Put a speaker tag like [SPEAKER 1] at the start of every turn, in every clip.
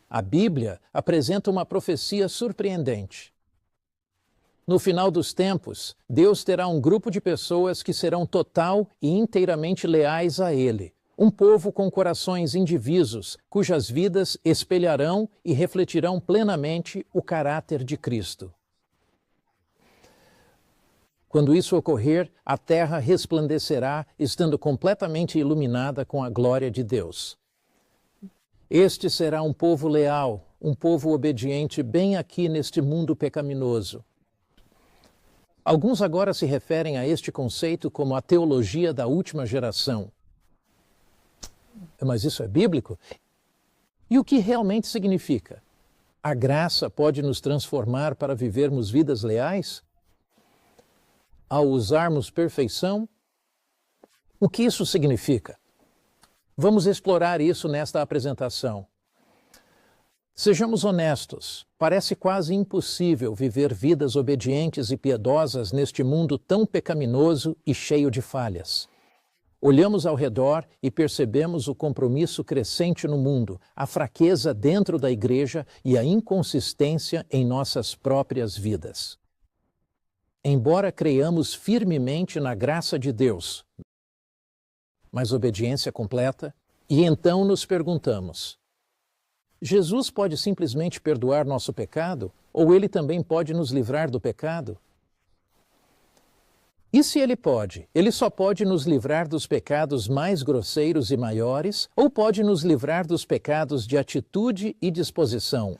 [SPEAKER 1] A Bíblia apresenta uma profecia surpreendente. No final dos tempos, Deus terá um grupo de pessoas que serão total e inteiramente leais a Ele. Um povo com corações indivisos, cujas vidas espelharão e refletirão plenamente o caráter de Cristo. Quando isso ocorrer, a terra resplandecerá, estando completamente iluminada com a glória de Deus. Este será um povo leal, um povo obediente bem aqui neste mundo pecaminoso. Alguns agora se referem a este conceito como a teologia da última geração. Mas isso é bíblico? E o que realmente significa? A graça pode nos transformar para vivermos vidas leais? Ao usarmos perfeição? O que isso significa? Vamos explorar isso nesta apresentação. Sejamos honestos, parece quase impossível viver vidas obedientes e piedosas neste mundo tão pecaminoso e cheio de falhas. Olhamos ao redor e percebemos o compromisso crescente no mundo, a fraqueza dentro da igreja e a inconsistência em nossas próprias vidas. Embora creiamos firmemente na graça de Deus, mas obediência completa, e então nos perguntamos: Jesus pode simplesmente perdoar nosso pecado, ou ele também pode nos livrar do pecado? E se ele pode, ele só pode nos livrar dos pecados mais grosseiros e maiores, ou pode nos livrar dos pecados de atitude e disposição?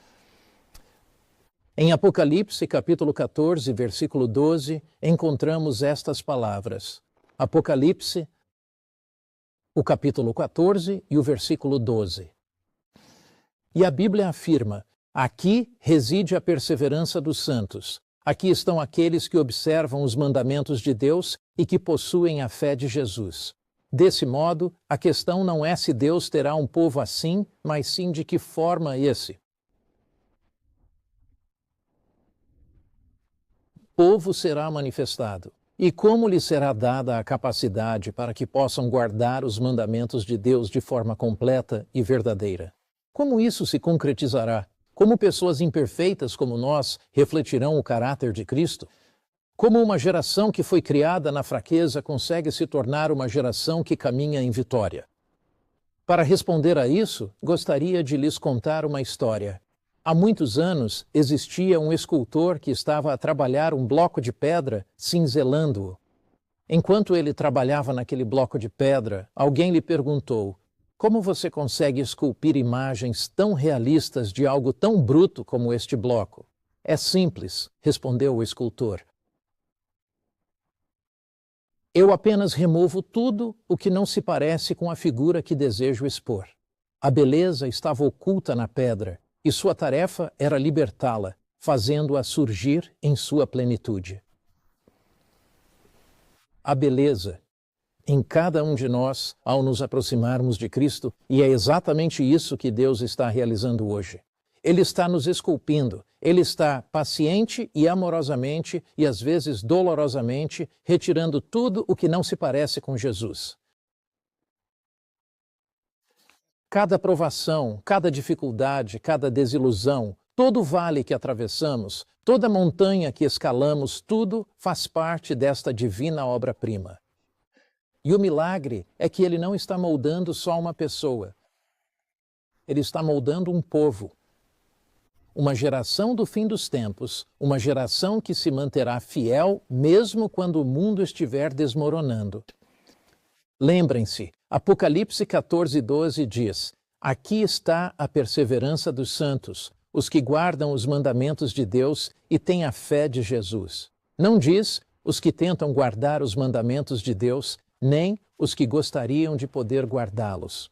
[SPEAKER 1] Em Apocalipse, capítulo 14, versículo 12, encontramos estas palavras. Apocalipse, o capítulo 14 e o versículo 12. E a Bíblia afirma: aqui reside a perseverança dos santos. Aqui estão aqueles que observam os mandamentos de Deus e que possuem a fé de Jesus. Desse modo, a questão não é se Deus terá um povo assim, mas sim de que forma esse povo será manifestado. E como lhe será dada a capacidade para que possam guardar os mandamentos de Deus de forma completa e verdadeira? Como isso se concretizará? Como pessoas imperfeitas como nós refletirão o caráter de Cristo? Como uma geração que foi criada na fraqueza consegue se tornar uma geração que caminha em vitória? Para responder a isso, gostaria de lhes contar uma história. Há muitos anos, existia um escultor que estava a trabalhar um bloco de pedra, cinzelando-o. Enquanto ele trabalhava naquele bloco de pedra, alguém lhe perguntou: como você consegue esculpir imagens tão realistas de algo tão bruto como este bloco? É simples, respondeu o escultor. Eu apenas removo tudo o que não se parece com a figura que desejo expor. A beleza estava oculta na pedra, e sua tarefa era libertá-la, fazendo-a surgir em sua plenitude. A beleza em cada um de nós ao nos aproximarmos de Cristo, e é exatamente isso que Deus está realizando hoje. Ele está nos esculpindo, Ele está paciente e amorosamente, e às vezes dolorosamente, retirando tudo o que não se parece com Jesus. Cada provação, cada dificuldade, cada desilusão, todo vale que atravessamos, toda montanha que escalamos, tudo faz parte desta divina obra-prima. E o milagre é que Ele não está moldando só uma pessoa. Ele está moldando um povo. Uma geração do fim dos tempos, uma geração que se manterá fiel mesmo quando o mundo estiver desmoronando. Lembrem-se, Apocalipse 14, 12 diz: aqui está a perseverança dos santos, os que guardam os mandamentos de Deus e têm a fé de Jesus. Não diz os que tentam guardar os mandamentos de Deus, nem os que gostariam de poder guardá-los.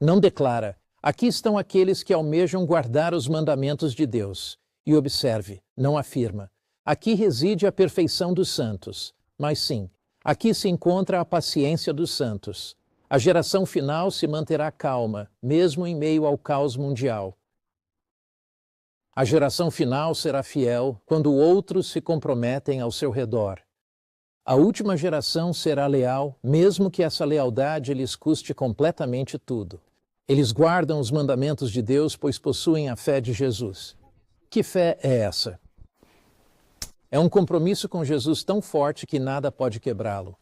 [SPEAKER 1] Não declara: aqui estão aqueles que almejam guardar os mandamentos de Deus. E observe, não afirma: aqui reside a perfeição dos santos. Mas sim, aqui se encontra a paciência dos santos. A geração final se manterá calma, mesmo em meio ao caos mundial. A geração final será fiel quando outros se comprometem ao seu redor. A última geração será leal, mesmo que essa lealdade lhes custe completamente tudo. Eles guardam os mandamentos de Deus, pois possuem a fé de Jesus. Que fé é essa? É um compromisso com Jesus tão forte que nada pode quebrá-lo.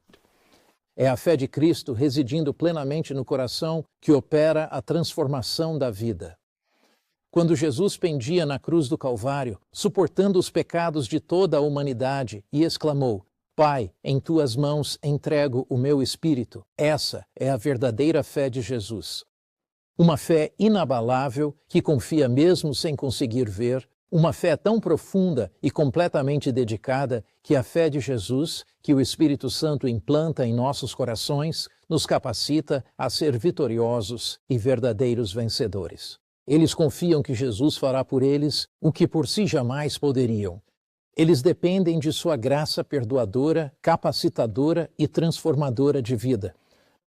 [SPEAKER 1] É a fé de Cristo residindo plenamente no coração que opera a transformação da vida. Quando Jesus pendia na cruz do Calvário, suportando os pecados de toda a humanidade, e exclamou: Pai, em tuas mãos entrego o meu espírito. Essa é a verdadeira fé de Jesus. Uma fé inabalável que confia mesmo sem conseguir ver, uma fé tão profunda e completamente dedicada que a fé de Jesus, que o Espírito Santo implanta em nossos corações, nos capacita a ser vitoriosos e verdadeiros vencedores. Eles confiam que Jesus fará por eles o que por si jamais poderiam. Eles dependem de sua graça perdoadora, capacitadora e transformadora de vida.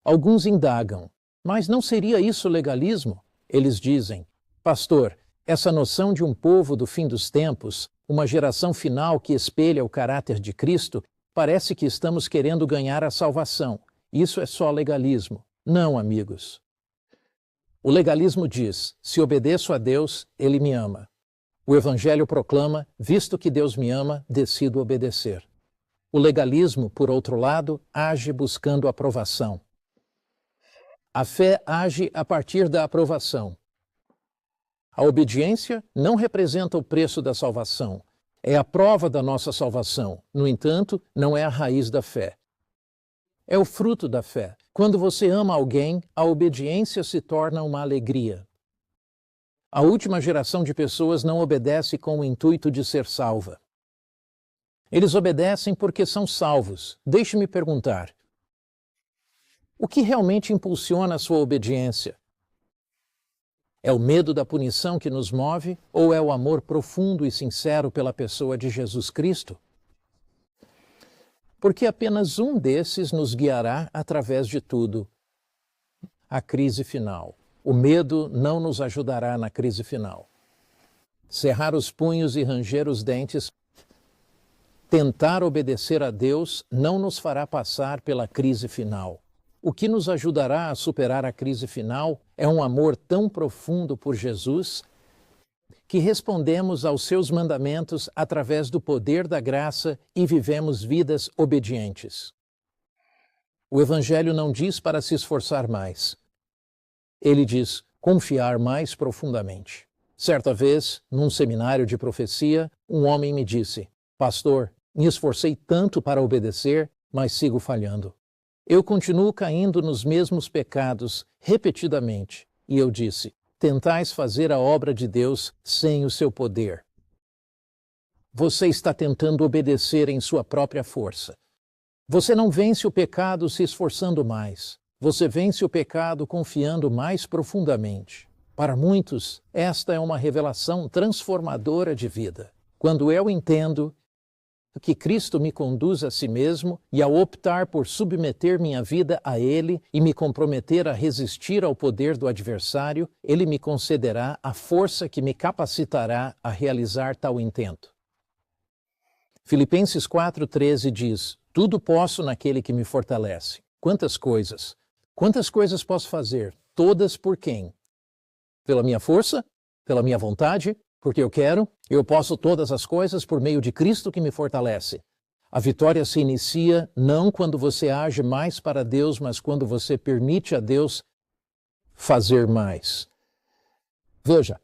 [SPEAKER 1] Alguns indagam: mas não seria isso legalismo? Eles dizem: Pastor, essa noção de um povo do fim dos tempos, uma geração final que espelha o caráter de Cristo, parece que estamos querendo ganhar a salvação. Isso é só legalismo. Não, amigos. O legalismo diz: se obedeço a Deus, Ele me ama. O Evangelho proclama: visto que Deus me ama, decido obedecer. O legalismo, por outro lado, age buscando aprovação. A fé age a partir da aprovação. A obediência não representa o preço da salvação. É a prova da nossa salvação. No entanto, não é a raiz da fé. É o fruto da fé. Quando você ama alguém, a obediência se torna uma alegria. A última geração de pessoas não obedece com o intuito de ser salva. Eles obedecem porque são salvos. Deixe-me perguntar: o que realmente impulsiona a sua obediência? É o medo da punição que nos move ou é o amor profundo e sincero pela pessoa de Jesus Cristo? Porque apenas um desses nos guiará através de tudo. A crise final. O medo não nos ajudará na crise final. Cerrar os punhos e ranger os dentes, tentar obedecer a Deus não nos fará passar pela crise final. O que nos ajudará a superar a crise final é um amor tão profundo por Jesus que respondemos aos seus mandamentos através do poder da graça e vivemos vidas obedientes. O Evangelho não diz para se esforçar mais. Ele diz confiar mais profundamente. Certa vez, num seminário de profecia, um homem me disse: Pastor, me esforcei tanto para obedecer, mas sigo falhando. Eu continuo caindo nos mesmos pecados repetidamente. E eu disse: tentais fazer a obra de Deus sem o seu poder. Você está tentando obedecer em sua própria força. Você não vence o pecado se esforçando mais. Você vence o pecado confiando mais profundamente. Para muitos, esta é uma revelação transformadora de vida. Quando eu entendo que Cristo me conduz a si mesmo e ao optar por submeter minha vida a Ele e me comprometer a resistir ao poder do adversário, Ele me concederá a força que me capacitará a realizar tal intento. Filipenses 4,13 diz: tudo posso naquele que me fortalece. Quantas coisas? Quantas coisas posso fazer? Todas por quem? Pela minha força? Pela minha vontade? Porque eu quero? Eu posso todas as coisas por meio de Cristo que me fortalece. A vitória se inicia não quando você age mais para Deus, mas quando você permite a Deus fazer mais. Veja,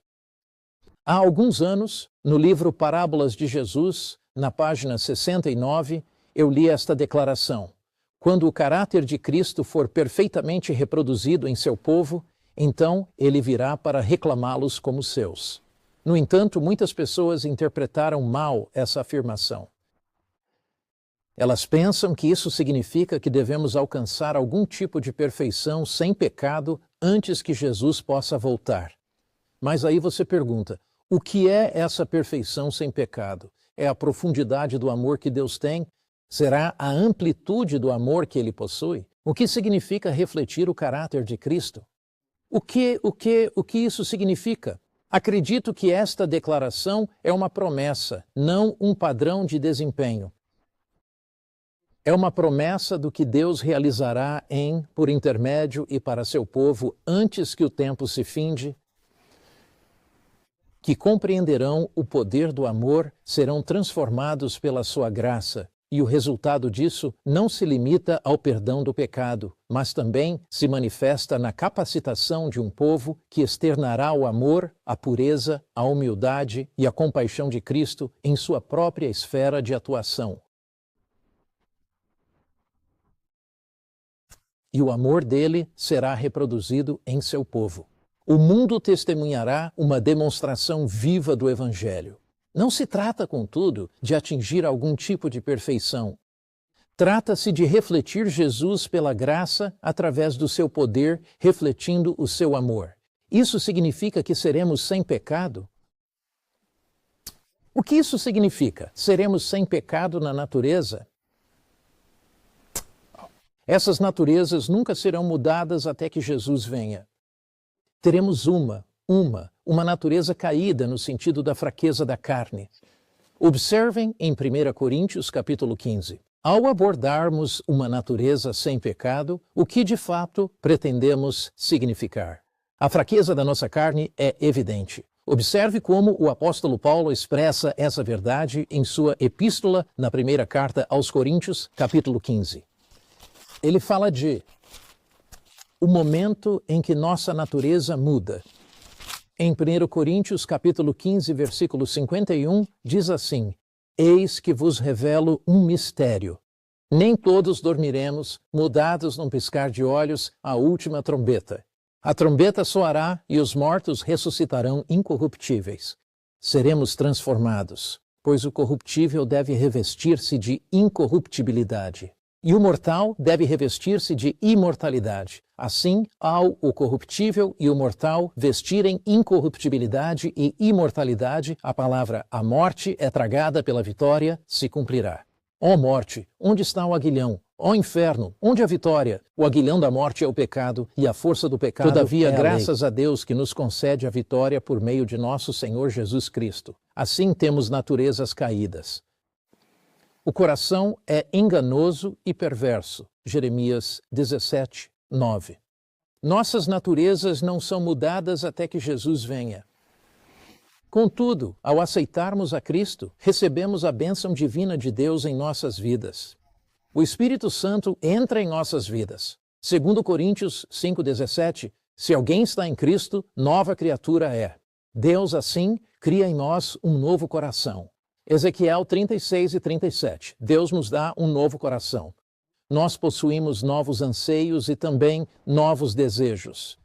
[SPEAKER 1] há alguns anos, no livro Parábolas de Jesus, na página 69, eu li esta declaração: quando o caráter de Cristo for perfeitamente reproduzido em seu povo, então ele virá para reclamá-los como seus. No entanto, muitas pessoas interpretaram mal essa afirmação. Elas pensam que isso significa que devemos alcançar algum tipo de perfeição sem pecado antes que Jesus possa voltar. Mas aí você pergunta: o que é essa perfeição sem pecado? É a profundidade do amor que Deus tem? Será a amplitude do amor que Ele possui? O que significa refletir o caráter de Cristo? O que isso significa? Acredito que esta declaração é uma promessa, não um padrão de desempenho. É uma promessa do que Deus realizará por intermédio e para seu povo antes que o tempo se finde, que compreenderão o poder do amor, serão transformados pela sua graça, e o resultado disso não se limita ao perdão do pecado, mas também se manifesta na capacitação de um povo que externará o amor, a pureza, a humildade e a compaixão de Cristo em sua própria esfera de atuação. E o amor dele será reproduzido em seu povo. O mundo testemunhará uma demonstração viva do Evangelho. Não se trata, contudo, de atingir algum tipo de perfeição. Trata-se de refletir Jesus pela graça através do seu poder, refletindo o seu amor. Isso significa que seremos sem pecado? O que isso significa? Seremos sem pecado na natureza? Essas naturezas nunca serão mudadas até que Jesus venha. Teremos uma natureza caída no sentido da fraqueza da carne. Observem em 1 Coríntios capítulo 15. Ao abordarmos uma natureza sem pecado, o que de fato pretendemos significar? A fraqueza da nossa carne é evidente. Observe como o apóstolo Paulo expressa essa verdade em sua epístola na primeira carta aos Coríntios, capítulo 15. Ele fala de o momento em que nossa natureza muda. Em 1 Coríntios, capítulo 15, versículo 51, diz assim: Eis que vos revelo um mistério. Nem todos dormiremos, mudados num piscar de olhos, à última trombeta. A trombeta soará e os mortos ressuscitarão incorruptíveis. Seremos transformados, pois o corruptível deve revestir-se de incorruptibilidade. E o mortal deve revestir-se de imortalidade. Assim, ao o corruptível e o mortal vestirem incorruptibilidade e imortalidade, a palavra a morte é tragada pela vitória, se cumprirá. Ó morte, onde está o aguilhão? Ó inferno, onde a vitória? O aguilhão da morte é o pecado, e a força do pecado Todavia, é a graças lei. A Deus que nos concede a vitória por meio de nosso Senhor Jesus Cristo. Assim temos naturezas caídas. O coração é enganoso e perverso. Jeremias 17, 9. Nossas naturezas não são mudadas até que Jesus venha. Contudo, ao aceitarmos a Cristo, recebemos a bênção divina de Deus em nossas vidas. O Espírito Santo entra em nossas vidas. Segundo Coríntios 5,17, se alguém está em Cristo, nova criatura é. Deus, assim, cria em nós um novo coração. Ezequiel 36 e 37. Deus nos dá um novo coração. Nós possuímos novos anseios e também novos desejos.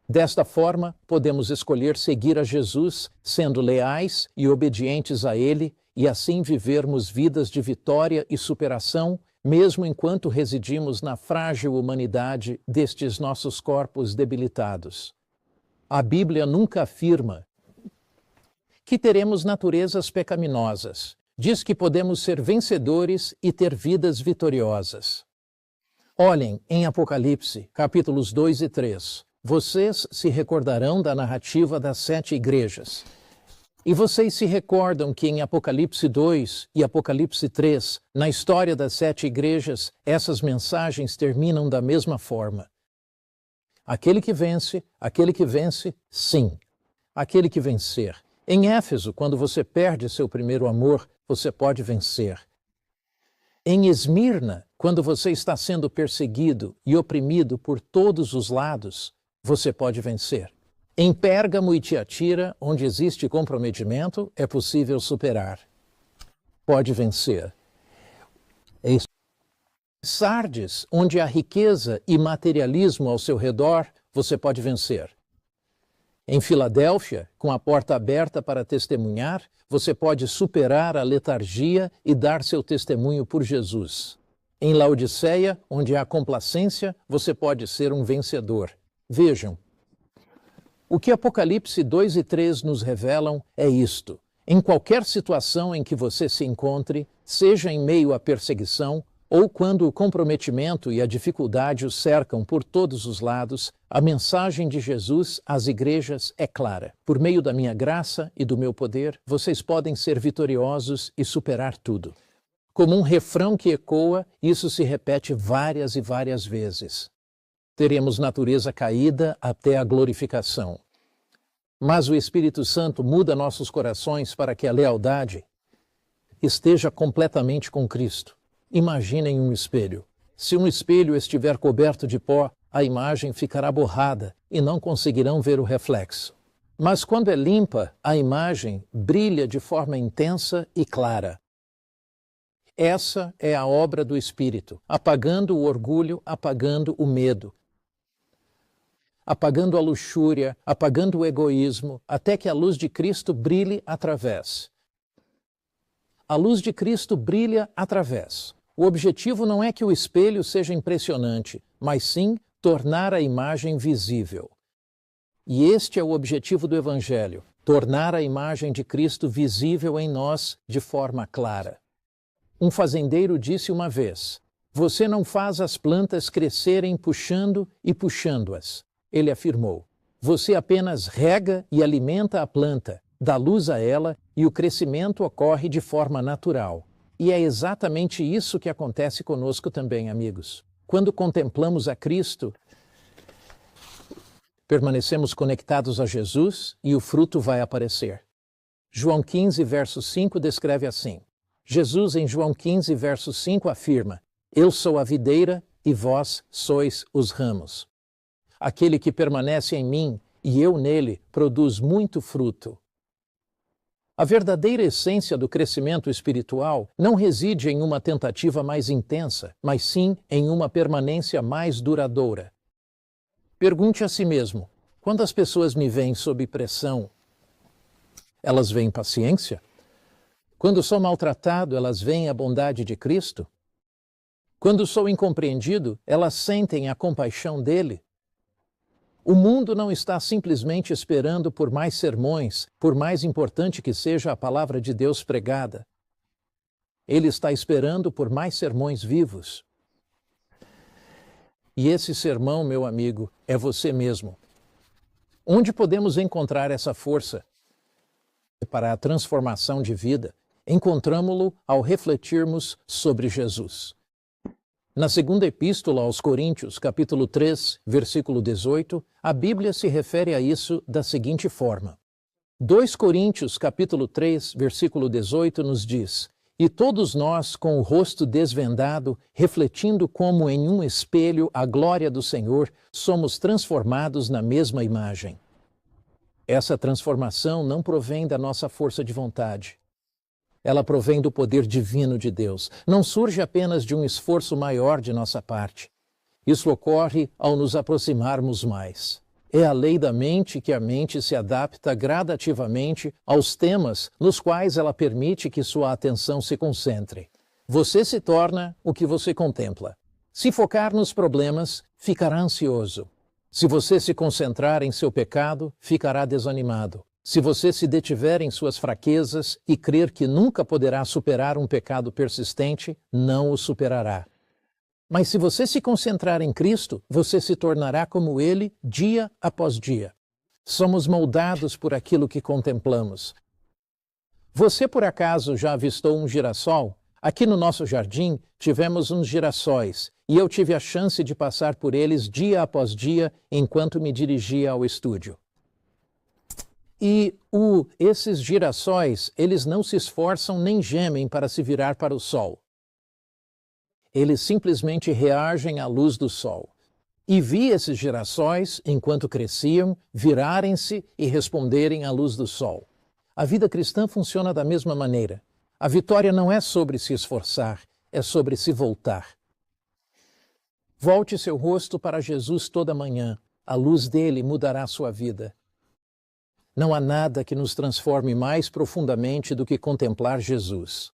[SPEAKER 1] Desta forma, podemos escolher seguir a Jesus, sendo leais e obedientes a Ele, e assim vivermos vidas de vitória e superação, mesmo enquanto residimos na frágil humanidade destes nossos corpos debilitados. A Bíblia nunca afirma que teremos naturezas pecaminosas. Diz que podemos ser vencedores e ter vidas vitoriosas. Olhem em Apocalipse, capítulos 2 e 3. Vocês se recordarão da narrativa das 7 igrejas. E vocês se recordam que em Apocalipse 2 e Apocalipse 3, na história das 7 igrejas, essas mensagens terminam da mesma forma. Aquele que vence, sim. Aquele que vencer. Em Éfeso, quando você perde seu primeiro amor, você pode vencer. Em Esmirna, quando você está sendo perseguido e oprimido por todos os lados, você pode vencer. Em Pérgamo e Tiatira, onde existe comprometimento, é possível superar. Pode vencer. Em Sardes, onde há riqueza e materialismo ao seu redor, você pode vencer. Em Filadélfia, com a porta aberta para testemunhar, você pode superar a letargia e dar seu testemunho por Jesus. Em Laodiceia, onde há complacência, você pode ser um vencedor. Vejam, o que Apocalipse 2 e 3 nos revelam é isto. Em qualquer situação em que você se encontre, seja em meio à perseguição, ou quando o comprometimento e a dificuldade o cercam por todos os lados, a mensagem de Jesus às igrejas é clara. Por meio da minha graça e do meu poder, vocês podem ser vitoriosos e superar tudo. Como um refrão que ecoa, isso se repete várias e várias vezes. Teremos natureza caída até a glorificação. Mas o Espírito Santo muda nossos corações para que a lealdade esteja completamente com Cristo. Imaginem um espelho. Se um espelho estiver coberto de pó, a imagem ficará borrada e não conseguirão ver o reflexo. Mas quando é limpa, a imagem brilha de forma intensa e clara. Essa é a obra do Espírito, apagando o orgulho, apagando o medo, apagando a luxúria, apagando o egoísmo, até que a luz de Cristo brilhe através. A luz de Cristo brilha através. O objetivo não é que o espelho seja impressionante, mas sim tornar a imagem visível. E este é o objetivo do Evangelho, tornar a imagem de Cristo visível em nós de forma clara. Um fazendeiro disse uma vez: "Você não faz as plantas crescerem puxando e puxando-as." Ele afirmou: "Você apenas rega e alimenta a planta, dá luz a ela e o crescimento ocorre de forma natural." E é exatamente isso que acontece conosco também, amigos. Quando contemplamos a Cristo, permanecemos conectados a Jesus e o fruto vai aparecer. João 15, verso 5 descreve assim: Jesus, em João 15, verso 5, afirma: "Eu sou a videira e vós sois os ramos. Aquele que permanece em mim e eu nele produz muito fruto." A verdadeira essência do crescimento espiritual não reside em uma tentativa mais intensa, mas sim em uma permanência mais duradoura. Pergunte a si mesmo: quando as pessoas me veem sob pressão, elas veem paciência? Quando sou maltratado, elas veem a bondade de Cristo? Quando sou incompreendido, elas sentem a compaixão dele? O mundo não está simplesmente esperando por mais sermões, por mais importante que seja a palavra de Deus pregada. Ele está esperando por mais sermões vivos. E esse sermão, meu amigo, é você mesmo. Onde podemos encontrar essa força para a transformação de vida? Encontramo-lo ao refletirmos sobre Jesus. Na segunda epístola aos Coríntios, capítulo 3, versículo 18, a Bíblia se refere a isso da seguinte forma. 2 Coríntios, capítulo 3, versículo 18, nos diz: "E todos nós, com o rosto desvendado, refletindo como em um espelho a glória do Senhor, somos transformados na mesma imagem." Essa transformação não provém da nossa força de vontade. Ela provém do poder divino de Deus. Não surge apenas de um esforço maior de nossa parte. Isso ocorre ao nos aproximarmos mais. É a lei da mente que a mente se adapta gradativamente aos temas nos quais ela permite que sua atenção se concentre. Você se torna o que você contempla. Se focar nos problemas, ficará ansioso. Se você se concentrar em seu pecado, ficará desanimado. Se você se detiver em suas fraquezas e crer que nunca poderá superar um pecado persistente, não o superará. Mas se você se concentrar em Cristo, você se tornará como Ele dia após dia. Somos moldados por aquilo que contemplamos. Você, por acaso, já avistou um girassol? Aqui no nosso jardim, tivemos uns girassóis, e eu tive a chance de passar por eles dia após dia enquanto me dirigia ao estúdio. E esses girassóis, eles não se esforçam nem gemem para se virar para o sol. Eles simplesmente reagem à luz do sol. E vi esses girassóis, enquanto cresciam, virarem-se e responderem à luz do sol. A vida cristã funciona da mesma maneira. A vitória não é sobre se esforçar, é sobre se voltar. Volte seu rosto para Jesus toda manhã. A luz dele mudará sua vida. Não há nada que nos transforme mais profundamente do que contemplar Jesus.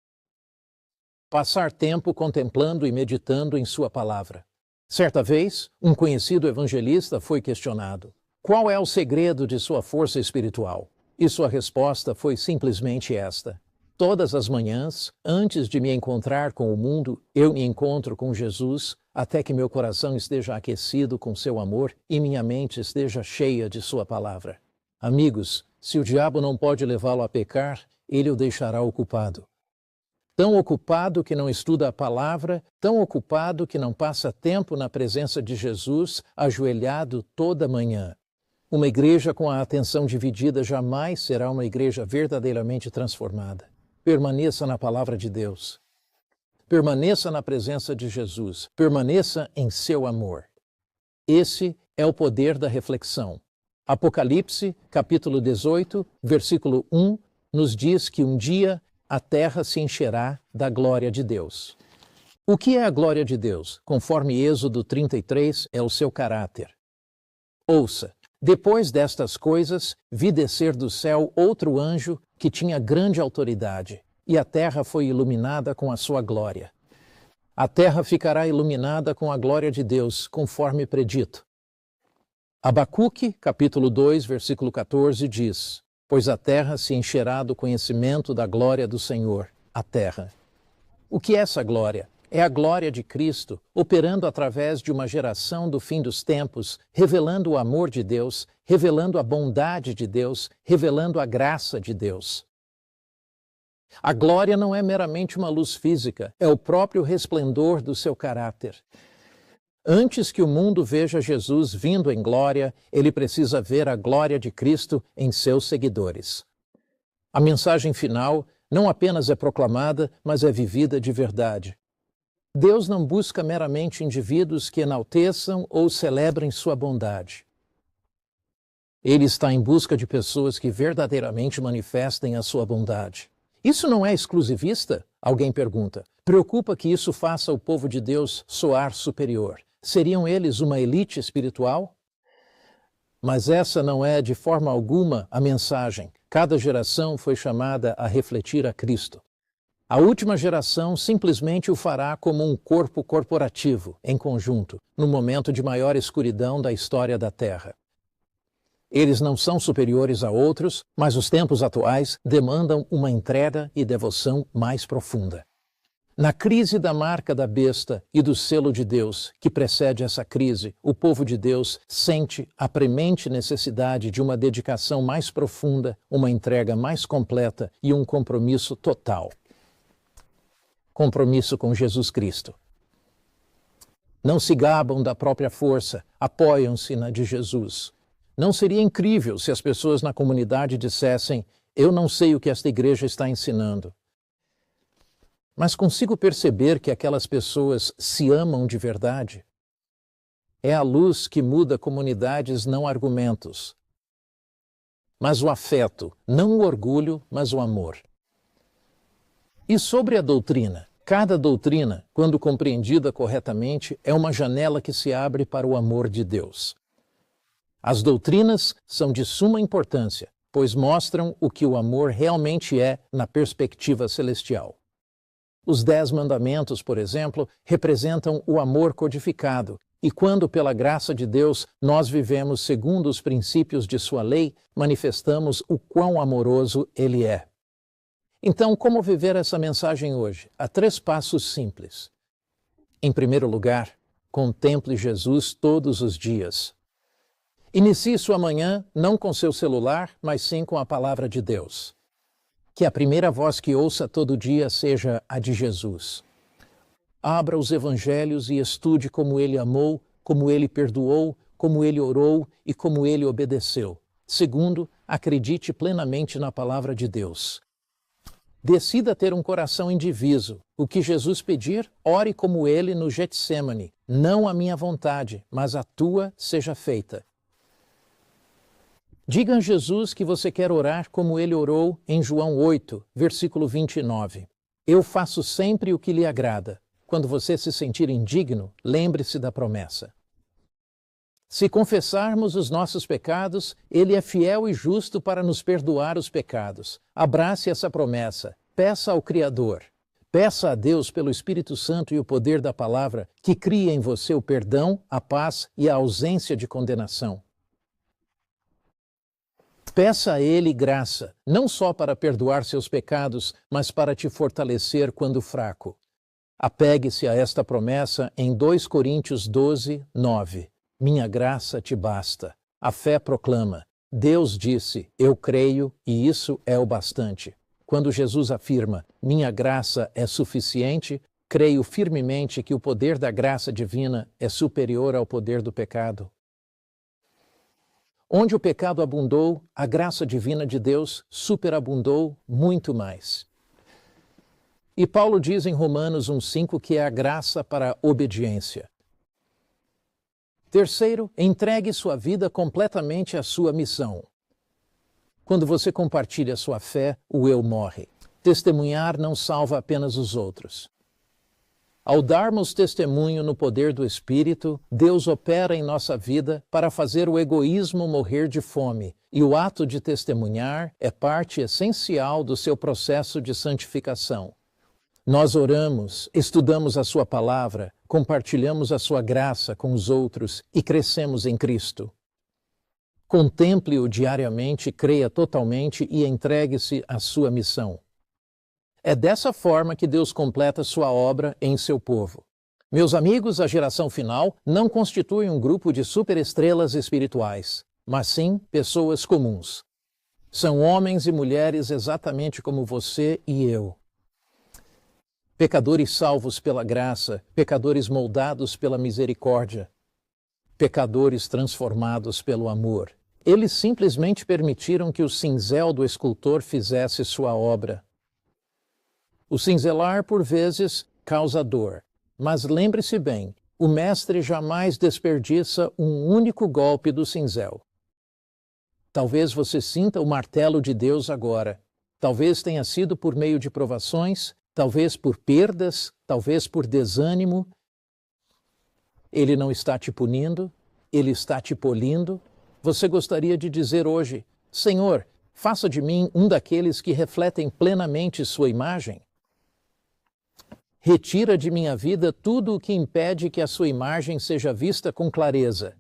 [SPEAKER 1] Passar tempo contemplando e meditando em sua palavra. Certa vez, um conhecido evangelista foi questionado: qual é o segredo de sua força espiritual? E sua resposta foi simplesmente esta: todas as manhãs, antes de me encontrar com o mundo, eu me encontro com Jesus, até que meu coração esteja aquecido com seu amor e minha mente esteja cheia de sua palavra. Amigos, se o diabo não pode levá-lo a pecar, ele o deixará ocupado. tão ocupado que não estuda a palavra, tão ocupado que não passa tempo na presença de Jesus, ajoelhado toda manhã. Uma igreja com a atenção dividida jamais será uma igreja verdadeiramente transformada. Permaneça na palavra de Deus. Permaneça na presença de Jesus. Permaneça em seu amor. Esse é o poder da reflexão. Apocalipse, capítulo 18, versículo 1, nos diz que um dia a terra se encherá da glória de Deus. O que é a glória de Deus? Conforme Êxodo 33, é o seu caráter. Ouça, depois destas coisas, vi descer do céu outro anjo que tinha grande autoridade, e a terra foi iluminada com a sua glória. A terra ficará iluminada com a glória de Deus, conforme predito. Abacuque, capítulo 2, versículo 14, diz: pois a terra se encherá do conhecimento da glória do Senhor, a terra. O que é essa glória? É a glória de Cristo, operando através de uma geração do fim dos tempos, revelando o amor de Deus, revelando a bondade de Deus, revelando a graça de Deus. A glória não é meramente uma luz física, é o próprio resplendor do seu caráter. Antes que o mundo veja Jesus vindo em glória, ele precisa ver a glória de Cristo em seus seguidores. A mensagem final não apenas é proclamada, mas é vivida de verdade. Deus não busca meramente indivíduos que enalteçam ou celebrem sua bondade. Ele está em busca de pessoas que verdadeiramente manifestem a sua bondade. Isso não é exclusivista? Alguém pergunta. Preocupa que isso faça o povo de Deus soar superior. Seriam eles uma elite espiritual? Mas essa não é de forma alguma a mensagem. Cada geração foi chamada a refletir a Cristo. A última geração simplesmente o fará como um corpo corporativo, em conjunto, no momento de maior escuridão da história da Terra. Eles não são superiores a outros, mas os tempos atuais demandam uma entrega e devoção mais profunda. Na crise da marca da besta e do selo de Deus, que precede essa crise, o povo de Deus sente a premente necessidade de uma dedicação mais profunda, uma entrega mais completa e um compromisso total. Compromisso com Jesus Cristo. Não se gabam da própria força, apoiam-se na de Jesus. Não seria incrível se as pessoas na comunidade dissessem: eu não sei o que esta igreja está ensinando. Mas consigo perceber que aquelas pessoas se amam de verdade. É a luz que muda comunidades, não argumentos. Mas o afeto, não o orgulho, mas o amor. E sobre a doutrina? Cada doutrina, quando compreendida corretamente, é uma janela que se abre para o amor de Deus. As doutrinas são de suma importância, pois mostram o que o amor realmente é na perspectiva celestial. Os 10 mandamentos, por exemplo, representam o amor codificado, e quando, pela graça de Deus, nós vivemos segundo os princípios de sua lei, manifestamos o quão amoroso Ele é. Então, como viver essa mensagem hoje? Há 3 passos simples. Em primeiro lugar, contemple Jesus todos os dias. Inicie sua manhã não com seu celular, mas sim com a palavra de Deus. Que a primeira voz que ouça todo dia seja a de Jesus. Abra os evangelhos e estude como ele amou, como ele perdoou, como ele orou e como ele obedeceu. Segundo, acredite plenamente na palavra de Deus. Decida ter um coração indiviso. O que Jesus pedir, ore como ele no Getsêmani. Não a minha vontade, mas a tua seja feita. Diga a Jesus que você quer orar como ele orou em João 8, versículo 29. Eu faço sempre o que lhe agrada. Quando você se sentir indigno, lembre-se da promessa. Se confessarmos os nossos pecados, ele é fiel e justo para nos perdoar os pecados. Abrace essa promessa. Peça ao Criador. Peça a Deus pelo Espírito Santo e o poder da palavra que crie em você o perdão, a paz e a ausência de condenação. Peça a Ele graça, não só para perdoar seus pecados, mas para te fortalecer quando fraco. Apegue-se a esta promessa em 2 Coríntios 12, 9. Minha graça te basta. A fé proclama. Deus disse, eu creio, e isso é o bastante. Quando Jesus afirma, minha graça é suficiente, creio firmemente que o poder da graça divina é superior ao poder do pecado. Onde o pecado abundou, a graça divina de Deus superabundou muito mais. E Paulo diz em Romanos 1,5 que é a graça para a obediência. Terceiro, entregue sua vida completamente à sua missão. Quando você compartilha sua fé, o eu morre. Testemunhar não salva apenas os outros. Ao darmos testemunho no poder do Espírito, Deus opera em nossa vida para fazer o egoísmo morrer de fome, e o ato de testemunhar é parte essencial do seu processo de santificação. Nós oramos, estudamos a sua palavra, compartilhamos a sua graça com os outros e crescemos em Cristo. Contemple-o diariamente, creia totalmente e entregue-se à sua missão. É dessa forma que Deus completa sua obra em seu povo. Meus amigos, a geração final não constitui um grupo de superestrelas espirituais, mas sim pessoas comuns. São homens e mulheres exatamente como você e eu. Pecadores salvos pela graça, pecadores moldados pela misericórdia, pecadores transformados pelo amor. Eles simplesmente permitiram que o cinzel do escultor fizesse sua obra. O cinzelar, por vezes, causa dor, mas lembre-se bem, o mestre jamais desperdiça um único golpe do cinzel. Talvez você sinta o martelo de Deus agora. Talvez tenha sido por meio de provações, talvez por perdas, talvez por desânimo. Ele não está te punindo, ele está te polindo. Você gostaria de dizer hoje, Senhor, faça de mim um daqueles que refletem plenamente sua imagem? Retira de minha vida tudo o que impede que a sua imagem seja vista com clareza.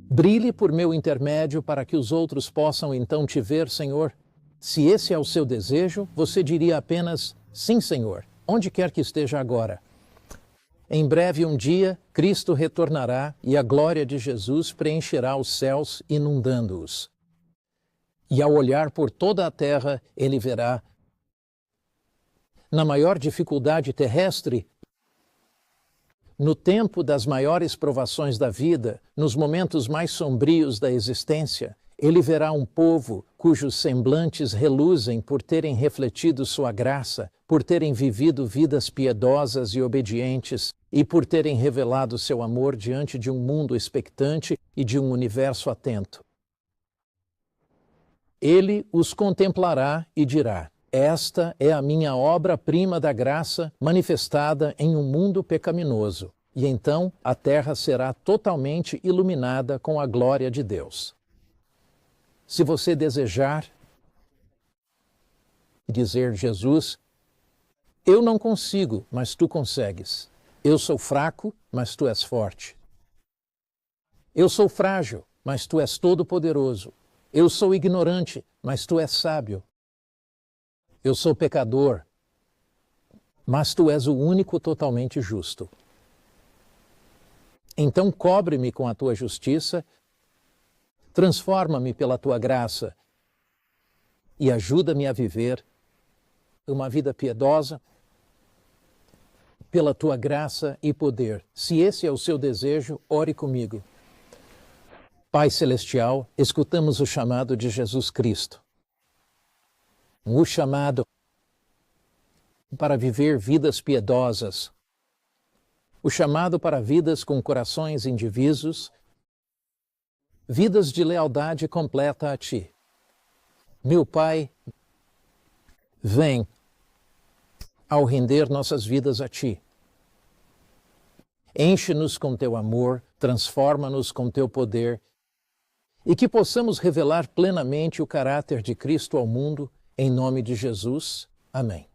[SPEAKER 1] Brilhe por meu intermédio para que os outros possam então te ver, Senhor. Se esse é o seu desejo, você diria apenas, sim, Senhor, onde quer que esteja agora. Em breve um dia, Cristo retornará e a glória de Jesus preencherá os céus, inundando-os. E ao olhar por toda a terra, ele verá, na maior dificuldade terrestre, no tempo das maiores provações da vida, nos momentos mais sombrios da existência, ele verá um povo cujos semblantes reluzem por terem refletido sua graça, por terem vivido vidas piedosas e obedientes e por terem revelado seu amor diante de um mundo expectante e de um universo atento. Ele os contemplará e dirá, esta é a minha obra-prima da graça manifestada em um mundo pecaminoso, e então a terra será totalmente iluminada com a glória de Deus. Se você desejar dizer, Jesus, eu não consigo, mas tu consegues. Eu sou fraco, mas tu és forte. Eu sou frágil, mas tu és todo-poderoso. Eu sou ignorante, mas tu és sábio. Eu sou pecador, mas tu és o único totalmente justo. Então cobre-me com a tua justiça, transforma-me pela tua graça e ajuda-me a viver uma vida piedosa pela tua graça e poder. Se esse é o seu desejo, ore comigo. Pai Celestial, escutamos o chamado de Jesus Cristo. O chamado para viver vidas piedosas. O chamado para vidas com corações indivisos, vidas de lealdade completa a Ti. Meu Pai, vem ao render nossas vidas a Ti. Enche-nos com Teu amor, transforma-nos com Teu poder e que possamos revelar plenamente o caráter de Cristo ao mundo, em nome de Jesus. Amém.